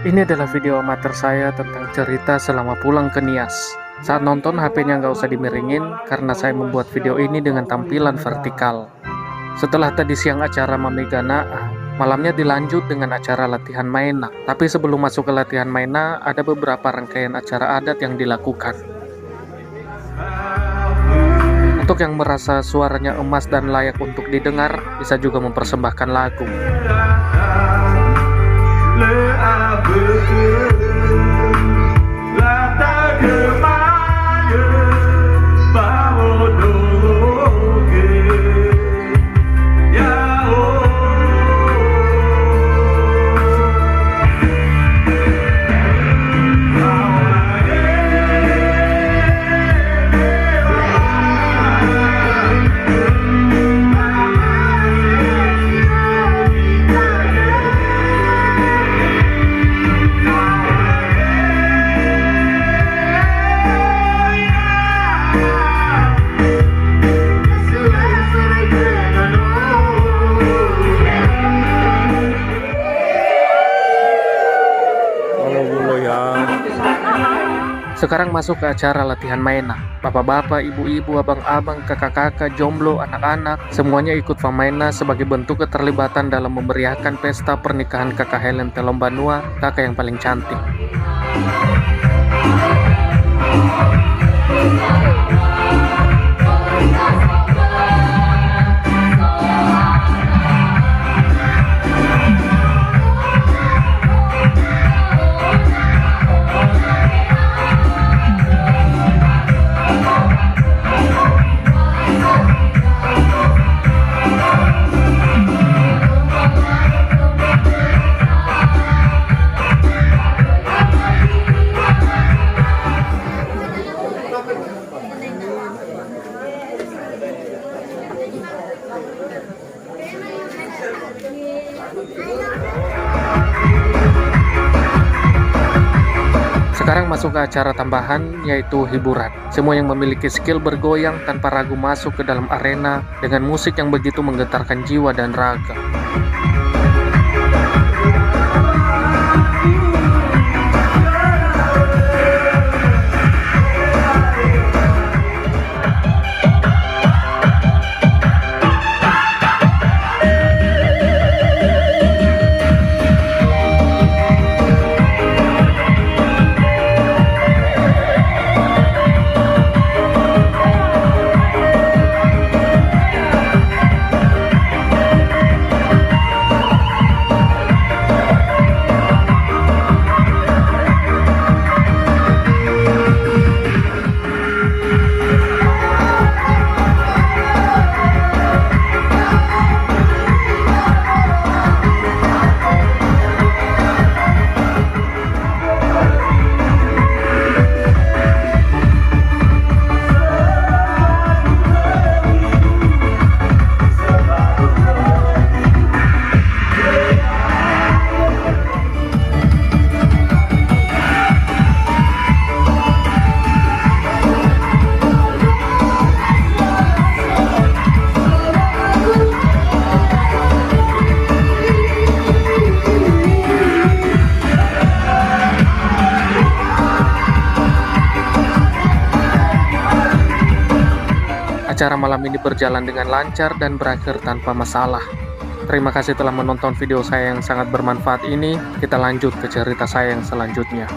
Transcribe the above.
Ini adalah video amatir saya tentang cerita selama pulang ke Nias. Saat nonton, HP-nya nggak usah dimiringin karena saya membuat video ini dengan tampilan vertikal. Setelah tadi siang acara Mami Gana, malamnya dilanjut dengan acara latihan Maena. Tapi sebelum masuk ke latihan Maena, ada beberapa rangkaian acara adat yang dilakukan. Untuk yang merasa suaranya emas dan layak untuk didengar, bisa juga mempersembahkan lagu. Sekarang masuk ke acara latihan Maena. Bapak-bapak, ibu-ibu, abang-abang, kakak-kakak, jomblo, anak-anak, semuanya ikut Vamaena sebagai bentuk keterlibatan dalam memeriahkan pesta pernikahan kakak Helen Telombanua, kakak yang paling cantik. Sekarang masuk ke acara tambahan, yaitu hiburan. Semua yang memiliki skill bergoyang tanpa ragu masuk ke dalam arena dengan musik yang begitu menggetarkan jiwa dan raga. Acara malam ini berjalan dengan lancar dan berakhir tanpa masalah. Terima kasih telah menonton video saya yang sangat bermanfaat ini. Kita lanjut ke cerita saya yang selanjutnya.